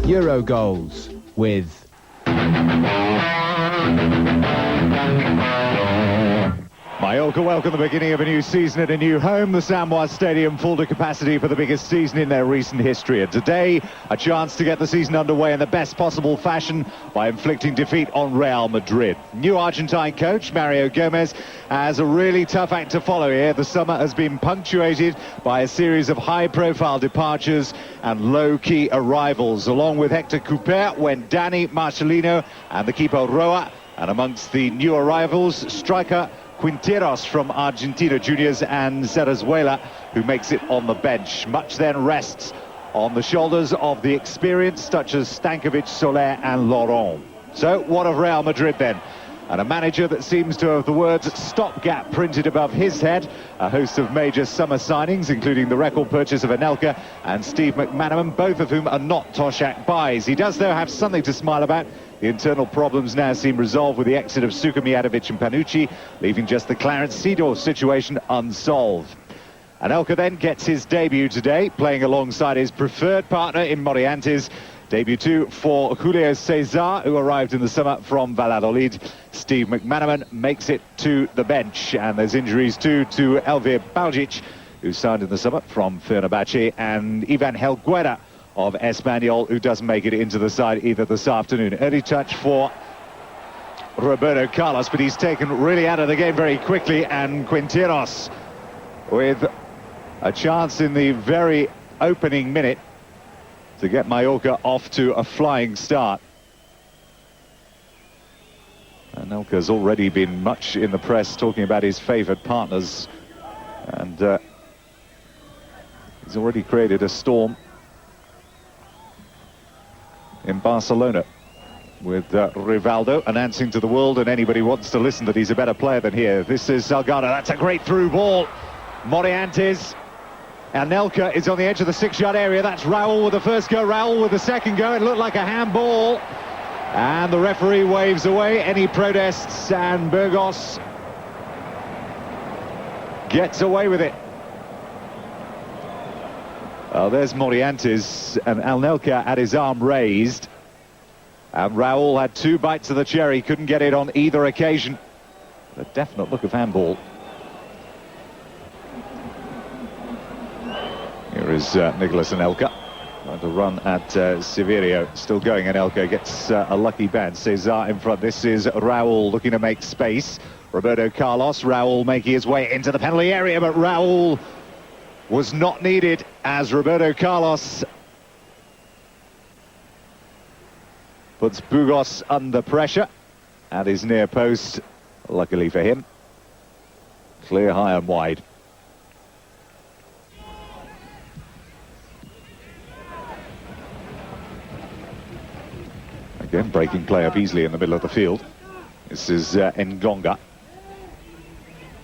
Eurogols with Mallorca welcome the beginning of a new season at a new home. The San Juan Stadium full to capacity for the biggest season in their recent history. And today, a chance to get the season underway in the best possible fashion by inflicting defeat on Real Madrid. New Argentine coach Mario Gomez has a really tough act to follow here. The summer has been punctuated by a series of high-profile departures and low-key arrivals. Along with Hector Cúper went Dani, Marcelino and the keeper Roa. And amongst the new arrivals, striker Quinteros from Argentina Juniors and Zerezuela, who makes it on the bench. Much then rests on the shoulders of the experienced, such as Stankovic, Soler and Laurent. So what of Real Madrid then? And a manager that seems to have the words stopgap printed above his head. A host of major summer signings, including the record purchase of Anelka and Steve McManaman, both of whom are not Toshak buys. He does, though, have something to smile about. The internal problems now seem resolved with the exit of Suka Mijatovic and Panucci, leaving just the Clarence Seedorf situation unsolved. Anelka then gets his debut today, playing alongside his preferred partner in Morientes. Debut too for Julio Cesar, who arrived in the summer from Valladolid. Steve McManaman makes it to the bench, and there's injuries too to Elvir Baljic, who signed in the summer from Fenerbahce, and Ivan Helguera of Espanyol, who doesn't make it into the side either this afternoon. Early touch for Roberto Carlos, but he's taken really out of the game very quickly, and Quinteros with a chance in the very opening minute to get Mallorca off to a flying start. Anelka's already been much in the press talking about his favoured partners, and he's already created a storm in Barcelona with Rivaldo announcing to the world and anybody who wants to listen that he's a better player than here. This is Salgado. That's a great through ball. Morientes. Anelka is on the edge of the 6-yard area. That's Raul with the first go, Raul with the second go. It looked like a handball. And the referee waves away any protests, and Burgos gets away with it. Well, there's Morientes, and Anelka had his arm raised. And Raul had two bites of the cherry, couldn't get it on either occasion. A definite look of handball. Here is Nicolas Anelka trying to run at Severio. Still going. Anelka gets a lucky band. Cesar in front. This is Raul looking to make space. Roberto Carlos. Raul making his way into the penalty area, but Raul was not needed as Roberto Carlos puts Burgos under pressure at his near post. Luckily for him, clear high and wide. Again, breaking play up easily in the middle of the field. This is Ngonga.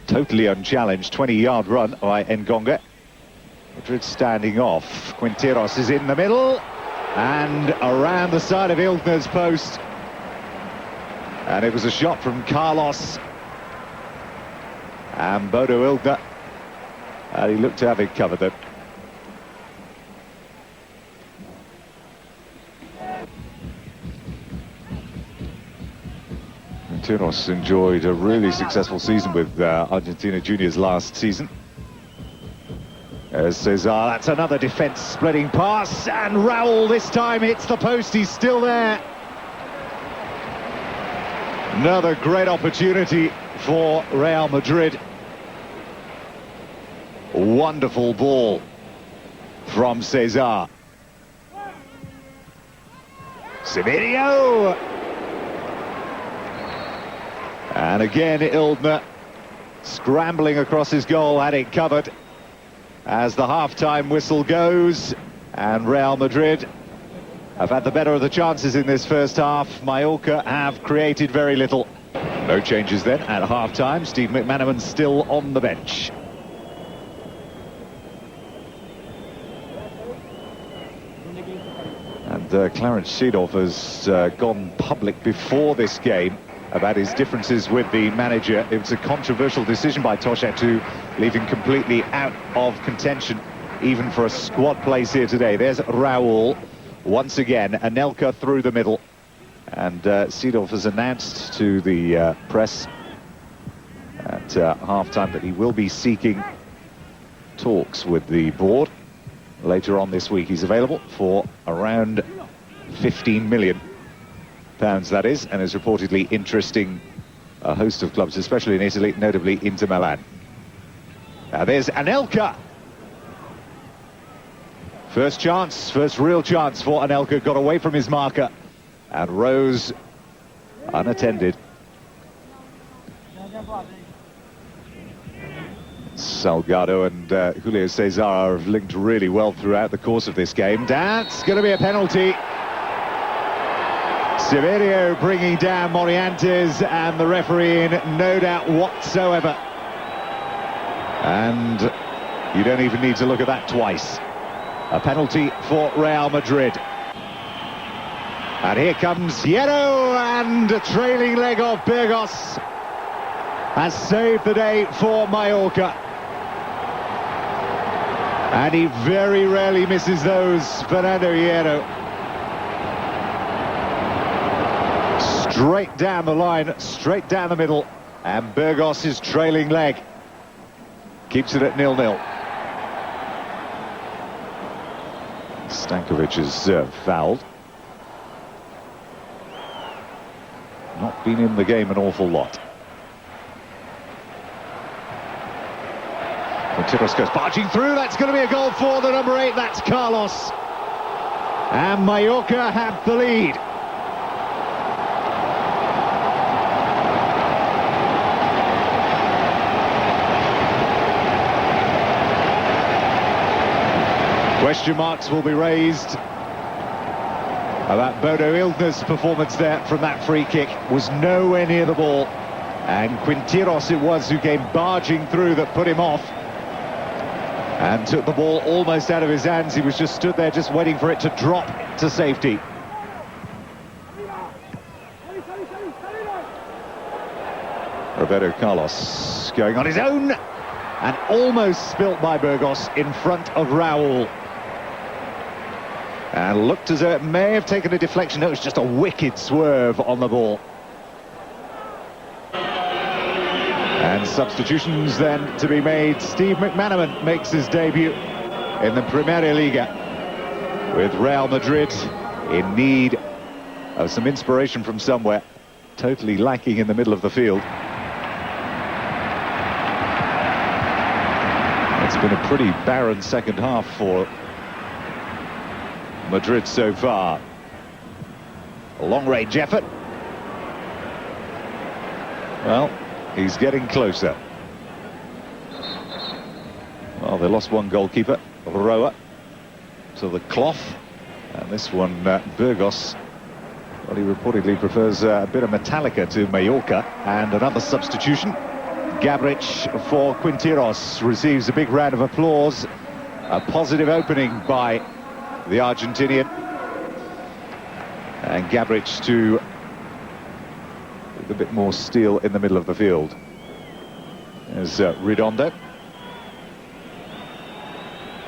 Totally unchallenged, 20-yard run by Ngonga. Madrid standing off. Quinteros is in the middle and around the side of Ilgner's post. And it was a shot from Carlos and Bodo Ilgner. And he looked to have it covered though. Quinteros enjoyed a really successful season with Argentina Juniors last season. Cesar, that's another defence-splitting pass, and Raul this time hits the post. He's still there. Another great opportunity for Real Madrid. Wonderful ball from Cesar. Severio! And again, Ilgner scrambling across his goal, had it covered. As the half-time whistle goes, and Real Madrid have had the better of the chances in this first half. Mallorca have created very little. No changes then at half-time. Steve McManaman still on the bench. And Clarence Seedorf has gone public before this game about his differences with the manager. It was a controversial decision by Toshak to leave him completely out of contention, even for a squad place here today. There's Raul once again. Anelka through the middle. And Seedorf has announced to the press at half-time that he will be seeking talks with the board later on this week. He's available for around £15 million, that is, and is reportedly interesting a host of clubs, especially in Italy, notably Inter Milan. Now there's Anelka. First real chance for Anelka. Got away from his marker and rose unattended. Salgado and Julio Cesar have linked really well throughout the course of this game. That's going to be a penalty. Severio bringing down Morientes, and the referee in no doubt whatsoever. And you don't even need to look at that twice. A penalty for Real Madrid. And here comes Hierro, and a trailing leg of Burgos has saved the day for Mallorca. And he very rarely misses those, Fernando Hierro. Straight down the line, straight down the middle, and Burgos' trailing leg keeps it at 0-0. Stankovic is fouled. Not been in the game an awful lot. Quinteros goes barging through. That's going to be a goal for the number 8. That's Carlos. And Mallorca have the lead. Question marks will be raised about Bodo Illner's performance there from that free kick. Was nowhere near the ball, and Quinteros it was who came barging through that put him off and took the ball almost out of his hands. He was just stood there just waiting for it to drop to safety. Roberto Carlos going on his own and almost spilt by Burgos in front of Raul. And looked as though it may have taken a deflection. It was just a wicked swerve on the ball. And substitutions then to be made. Steve McManaman makes his debut in the Primera Liga, with Real Madrid in need of some inspiration from somewhere, totally lacking in the middle of the field. It's been a pretty barren second half for Madrid so far. A long-range effort. Well, he's getting closer. Well, they lost one goalkeeper, Roa, to the cloth. And this one, Burgos, well, he reportedly prefers a bit of Metallica to Mallorca. And another substitution. Gabric for Quinteros receives a big round of applause. A positive opening by the Argentinian. And Gabric to with a bit more steel in the middle of the field. There's Redondo.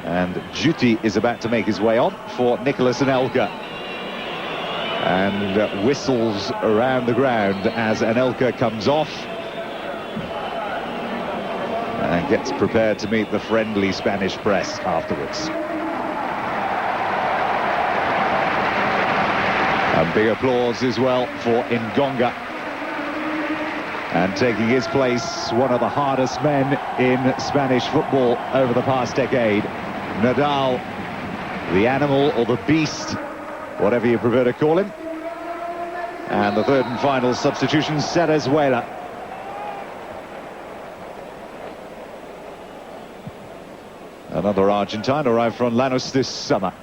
And Juti is about to make his way on for Nicolas Anelka. And whistles around the ground as Anelka comes off. And gets prepared to meet the friendly Spanish press afterwards. A big applause as well for Ngonga. And taking his place, one of the hardest men in Spanish football over the past decade, Nadal, the animal or the beast, whatever you prefer to call him. And the third and final substitution, Cerezuela. Another Argentine arrived from Lanús this summer.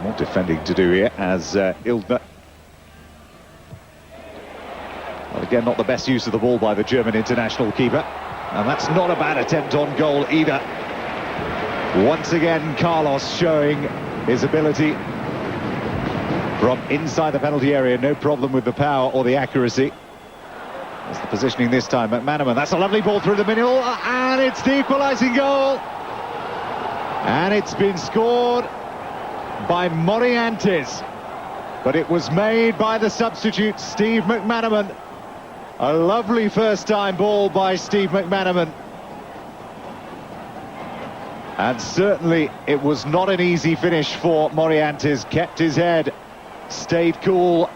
More defending to do here as Illner. Well, again, not the best use of the ball by the German international keeper. And that's not a bad attempt on goal either. Once again, Carlos showing his ability from inside the penalty area. No problem with the power or the accuracy. That's the positioning this time, McManaman. That's a lovely ball through the middle, and it's the equalising goal. And it's been scored by Morientes, but it was made by the substitute, Steve McManaman. A lovely first-time ball by Steve McManaman. And certainly it was not an easy finish for Morientes. Kept his head, stayed cool,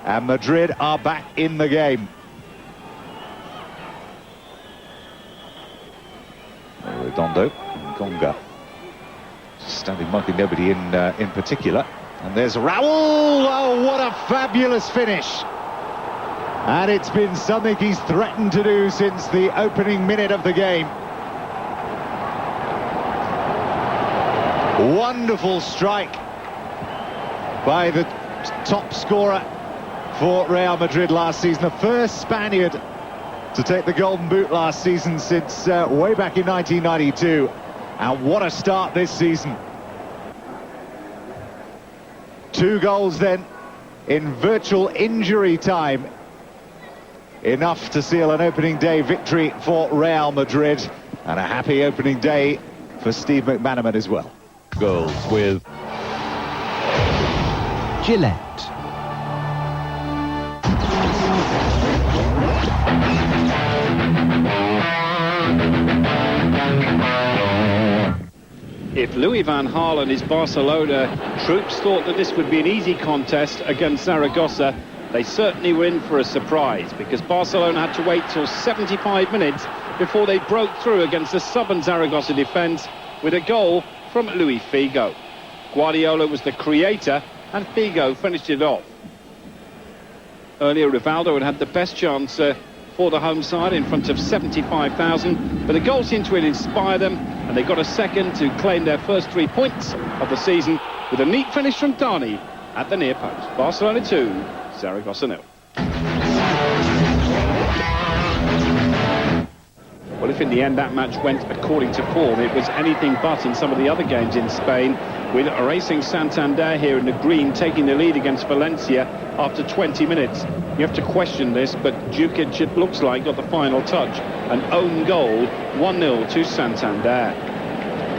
and Madrid are back in the game. Redondo and Gonga standing marking nobody in particular. And there's Raul. Oh, what a fabulous finish. And it's been something he's threatened to do since the opening minute of the game. Wonderful strike by the top scorer for Real Madrid last season. The first Spaniard to take the Golden Boot last season since way back in 1992. And what a start this season. 2 goals then in virtual injury time. Enough to seal an opening day victory for Real Madrid. And a happy opening day for Steve McManaman as well. Goals with Gillette. If Louis van Gaal and his Barcelona troops thought that this would be an easy contest against Zaragoza, they certainly were in for a surprise, because Barcelona had to wait till 75 minutes before they broke through against the stubborn Zaragoza defence with a goal from Luis Figo. Guardiola was the creator and Figo finished it off. Earlier, Rivaldo had the best chance for the home side in front of 75,000, but the goal seemed to inspire them, and they got a second to claim their first 3 points of the season with a neat finish from Dani at the near post. Barcelona 2, Zaragoza 0. Well, if in the end that match went according to form, it was anything but in some of the other games in Spain, with Racing Santander here in the green taking the lead against Valencia after 20 minutes. You have to question this, but Djukic, it looks like, got the final touch. An own goal, 1-0 to Santander.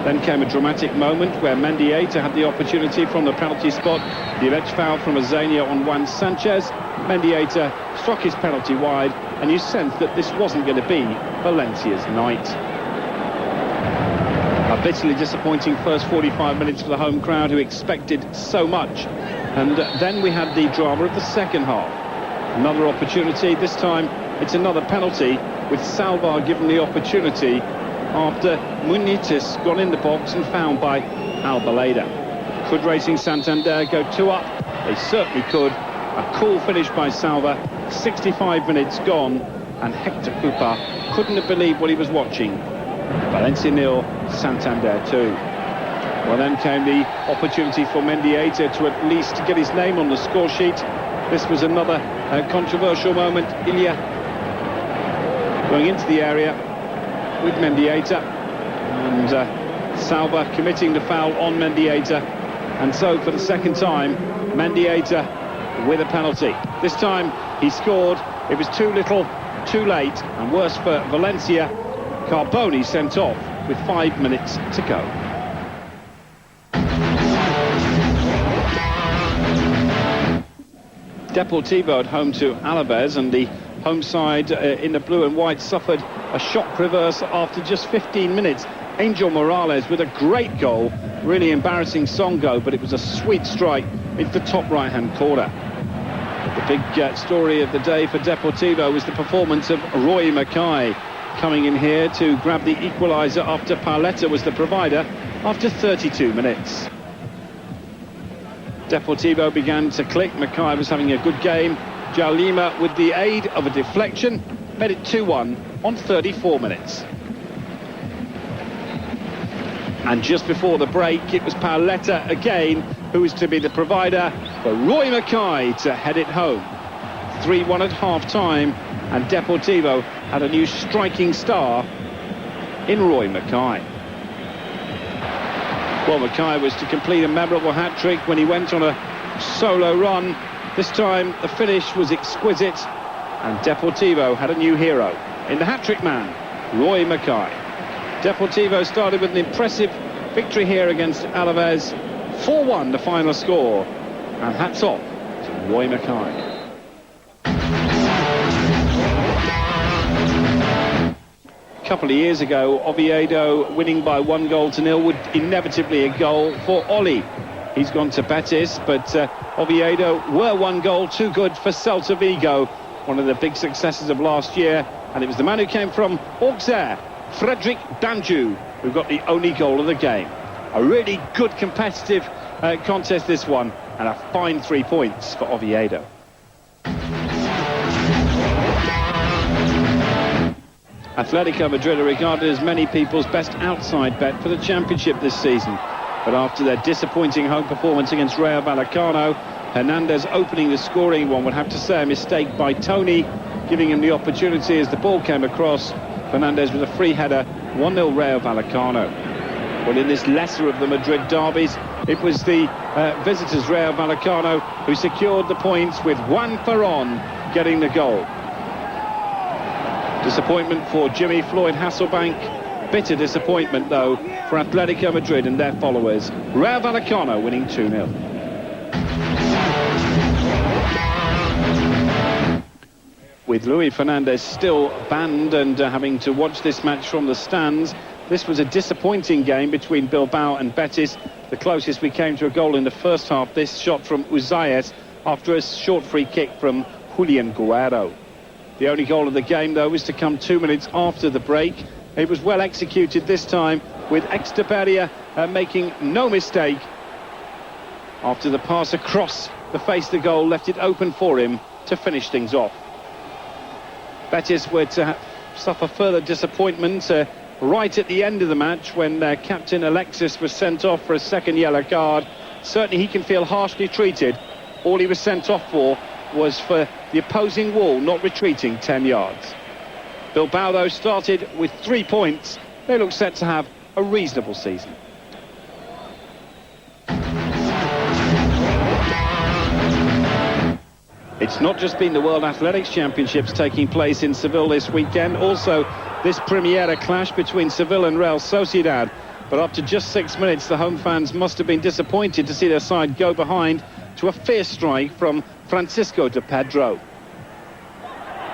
Then came a dramatic moment where Mendieta had the opportunity from the penalty spot. The alleged foul from Azania on Juan Sanchez. Mendieta struck his penalty wide, and you sensed that this wasn't going to be Valencia's night. A bitterly disappointing first 45 minutes for the home crowd, who expected so much. And then we had the drama of the second half. Another opportunity, this time it's another penalty, with Salvar given the opportunity after Munitis got in the box and found by Albaleda. Could Racing Santander go 2 up? They certainly could. A cool finish by Salva, 65 minutes gone, and Hector Cooper couldn't have believed what he was watching. Valencia 0, Santander 2. Well, then came the opportunity for Mendieta to at least get his name on the score sheet. This was another controversial moment. Ilya going into the area with Mendieta, and Salva committing the foul on Mendieta. And so for the second time, Mendieta with a penalty. This time he scored. It was too little, too late, and worse for Valencia. Carboni sent off with 5 minutes to go. Deportivo at home to Alaves, and the home side in the blue and white suffered a shock reverse after just 15 minutes. Angel Morales with a great goal, really embarrassing Songo, but it was a sweet strike into the top right-hand corner. The big story of the day for Deportivo was the performance of Roy Mackay, coming in here to grab the equaliser after Paoletta was the provider after 32 minutes. Deportivo began to click. Mackay was having a good game. João Lima, with the aid of a deflection, made it 2-1 on 34 minutes. And just before the break, it was Paoletta again who was to be the provider for Roy Mackay to head it home. 3-1 at half-time, and Deportivo had a new striking star in Roy Mackay. Well, Mackay was to complete a memorable hat-trick when he went on a solo run. This time the finish was exquisite, And Deportivo had a new hero in the hat-trick man, Roy Mackay. Deportivo started with an impressive victory here against Alaves. 4-1 the final score. And hats off to Roy Mackay. A couple of years ago, Oviedo winning by 1-0 would inevitably a goal for Oli. He's gone to Betis, but Oviedo were 1 goal too good for Celta Vigo, one of the big successes of last year, and it was the man who came from Auxerre, Frederic Danjou, who got the only goal of the game. A really good competitive contest, this one, and a fine 3 points for Oviedo. Atletico Madrid are regarded as many people's best outside bet for the championship this season. But after their disappointing home performance against Rayo Vallecano, Hernandez opening the scoring, one would have to say a mistake by Tony, giving him the opportunity as the ball came across. Hernandez with a free header, 1-0 Rayo Vallecano. Well, in this lesser of the Madrid derbies, it was the visitors, Rayo Vallecano, who secured the points with Juan Ferron getting the goal. Disappointment for Jimmy Floyd Hasselbank. Bitter disappointment, though, for Atletico Madrid and their followers. Rayo Vallecano winning 2-0. With Luis Fernandez still banned and having to watch this match from the stands, this was a disappointing game between Bilbao and Betis. The closest we came to a goal in the first half, this shot from Uzayes after a short free kick from Julian Guerrero. The only goal of the game, though, was to come 2 minutes after the break. It was well executed this time, with Exteperia making no mistake. After the pass across the face of the goal left it open for him to finish things off. Betis were to suffer further disappointment right at the end of the match when their captain Alexis was sent off for a second yellow card. Certainly he can feel harshly treated. All he was sent off for was for the opposing wall not retreating 10 yards. Bilbao, though, started with 3 points. They look set to have a reasonable season. It's not just been the World Athletics Championships taking place in Seville this weekend, also this Primera clash between Seville and Real Sociedad. But after just 6 minutes, the home fans must have been disappointed to see their side go behind to a fierce strike from Francisco de Pedro.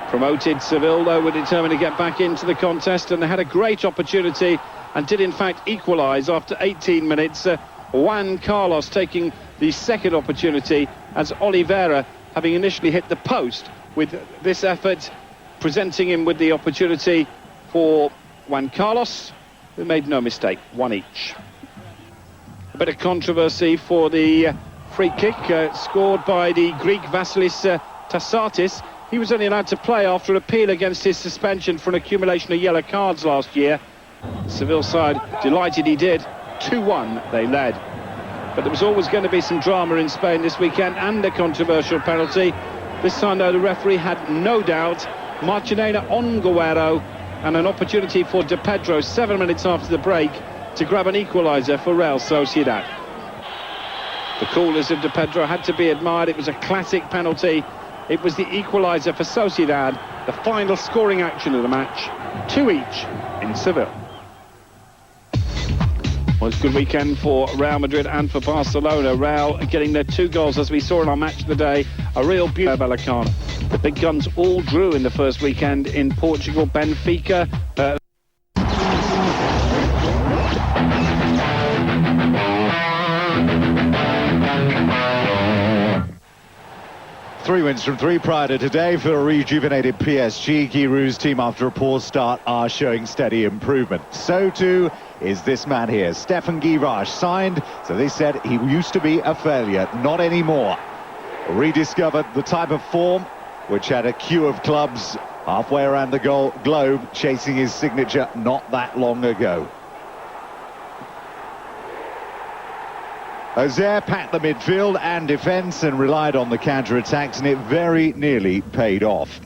Promoted Seville, though, were determined to get back into the contest, and they had a great opportunity and did in fact equalise after 18 minutes. Juan Carlos taking the second opportunity as Oliveira, having initially hit the post with this effort, presenting him with the opportunity for Juan Carlos, who made no mistake, 1 each. A bit of controversy for the free kick scored by the Greek Vasilis Tassatis. He was only allowed to play after an appeal against his suspension for an accumulation of yellow cards last year. The Seville side delighted he did. 2-1 they led. But there was always going to be some drama in Spain this weekend and a controversial penalty. This time, though, the referee had no doubt. Martinena on Guerrero, and an opportunity for De Pedro 7 minutes after the break to grab an equaliser for Real Sociedad. The coolness of De Pedro had to be admired. It was a classic penalty. It was the equaliser for Sociedad, the final scoring action of the match. 2 each in Seville. Well, it's a good weekend for Real Madrid and for Barcelona. Real getting their 2 goals, as we saw in our match of the day. A real beauty of Vallecano. The big guns all drew in the first weekend in Portugal. Benfica... 3 wins from 3 prior to today for a rejuvenated PSG. Giroud's team, after a poor start, are showing steady improvement. So too is this man here, Stefan Guirash, signed, so they said he used to be a failure. Not anymore. Rediscovered the type of form which had a queue of clubs halfway around the globe chasing his signature not that long ago. Ozair packed the midfield and defence and relied on the counter-attacks, and it very nearly paid off.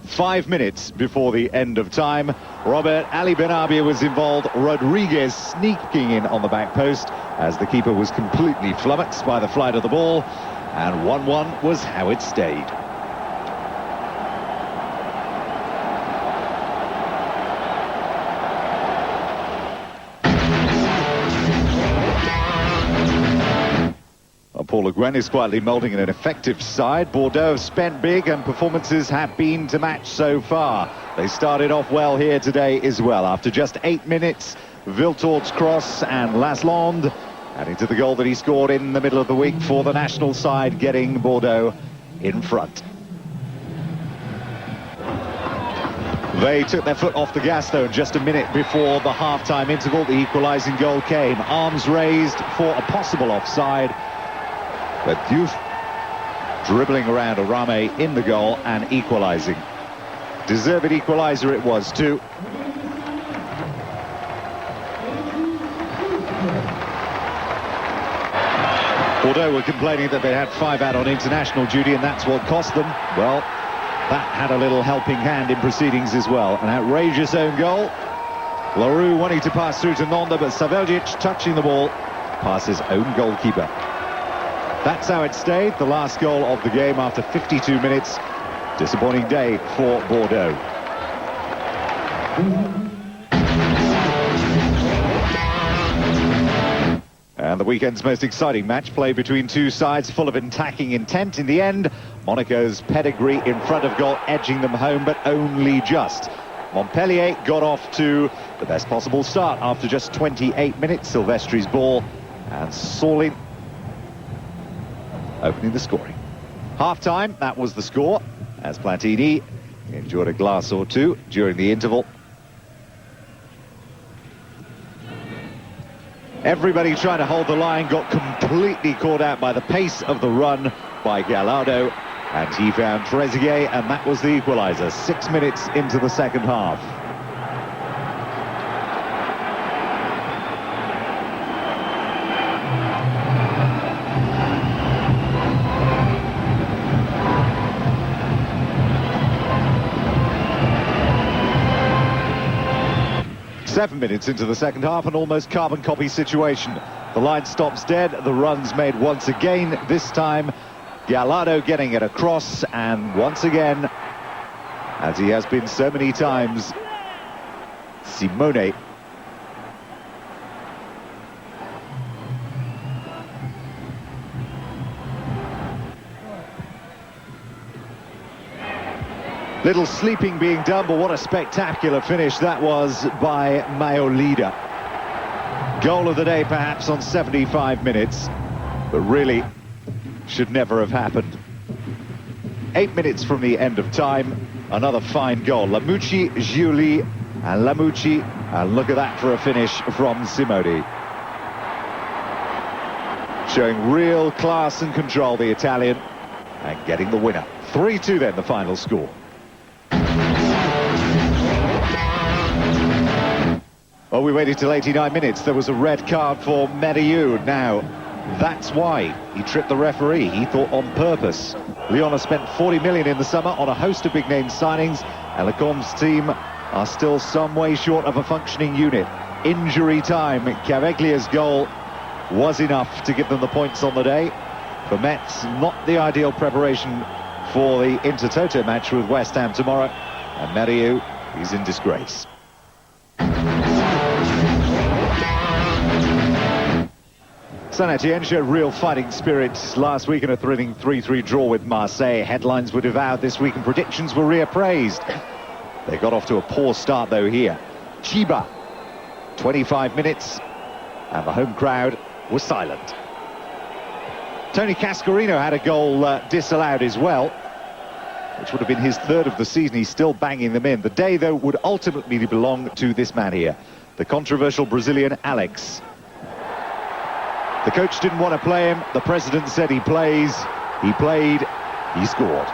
5 minutes before the end of time, Robert Ali Benabia was involved. Rodriguez sneaking in on the back post as the keeper was completely flummoxed by the flight of the ball, and 1-1 was how it stayed. Paul Le Guen is quietly moulding an effective side. Bordeaux have spent big and performances have been to match so far. They started off well here today as well. After just 8 minutes, Viltort's cross and Lasland adding to the goal that he scored in the middle of the week for the national side, getting Bordeaux in front. They took their foot off the gas, though, just a minute before the half-time interval. The equalising goal came. Arms raised for a possible offside. But Diouf dribbling around Arame in the goal and equalising. Deserved equaliser it was, too. Bordeaux were complaining that they had 5 out on international duty, and that's what cost them. Well, that had a little helping hand in proceedings as well. An outrageous own goal. Leroux wanting to pass through to Nonda, but Saveljic touching the ball past his own goalkeeper. That's how it stayed. The last goal of the game after 52 minutes. Disappointing day for Bordeaux. And the weekend's most exciting match, played between two sides full of attacking intent. In the end, Monaco's pedigree in front of goal, edging them home, but only just. Montpellier got off to the best possible start after just 28 minutes. Silvestri's ball and Sorlin opening the scoring. Half-time, that was the score, as Platini enjoyed a glass or two during the interval. Everybody trying to hold the line, got completely caught out by the pace of the run by Gallardo, and he found Trezeguet, and that was the equaliser 6 minutes into the second half. Seven minutes into the second half, an almost carbon copy situation. The line stops dead, the run's made once again, this time Gallardo getting it across, and once again, as he has been so many times, Simone little sleeping being done, but what a spectacular finish that was by Maolida. Goal of the day perhaps on 75 minutes, but really should never have happened. 8 minutes from the end of time, another fine goal. Lamucci, Giuli, and Lamucci, and look at that for a finish from Simone. Showing real class and control, the Italian, and getting the winner. 3-2 then, the final score. Well, we waited till 89 minutes. There was a red card for Merieux. Now, that's why he tripped the referee. He thought on purpose. Lyon has spent 40 million in the summer on a host of big-name signings, and Lecombe's team are still some way short of a functioning unit. Injury time. Cavaglia's goal was enough to give them the points on the day. For Metz, not the ideal preparation for the Intertoto match with West Ham tomorrow. And Merieux, he's in disgrace. Saint-Etienne showed real fighting spirit last week in a thrilling 3-3 draw with Marseille. Headlines were devoured this week and predictions were reappraised. They got off to a poor start though here. Chiba, 25 minutes, and the home crowd was silent. Tony Cascarino had a goal disallowed as well, which would have been his third of the season. He's still banging them in. The day, though, would ultimately belong to this man here, the controversial Brazilian Alex. The coach didn't want to play him. The president said he plays. He played. He scored.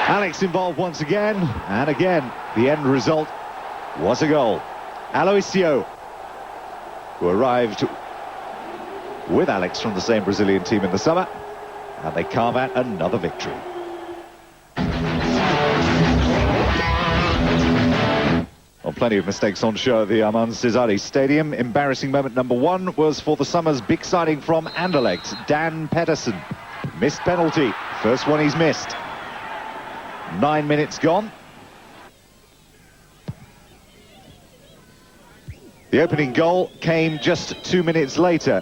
Alex involved once again, and again, the end result was a goal. Aloisio, who arrived with Alex from the same Brazilian team in the summer, and they carve out another victory. Well, Well, plenty of mistakes on show at the Aman Cesari Stadium. Embarrassing moment number one was for the summer's big signing from Anderlecht, Dan Pedersen. Missed penalty, first one he's missed. 9 minutes gone. The opening goal came just 2 minutes later.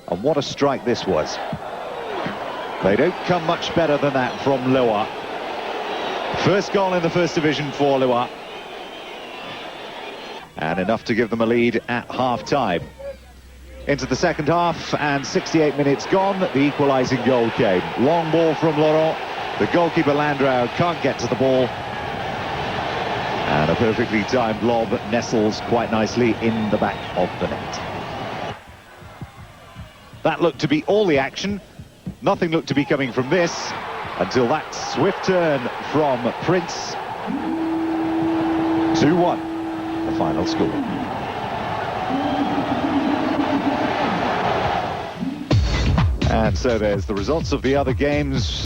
And what a strike this was. They don't come much better than that from Loa. First goal in the first division for Loa. And enough to give them a lead at half-time. Into the second half, and 68 minutes gone, the equalising goal came. Long ball from Laurent. The goalkeeper Landreau can't get to the ball. And a perfectly timed lob nestles quite nicely in the back of the net. That looked to be all the action. Nothing looked to be coming from this, until that swift turn from Prince. 2-1. The final score. And so there's the results of the other games.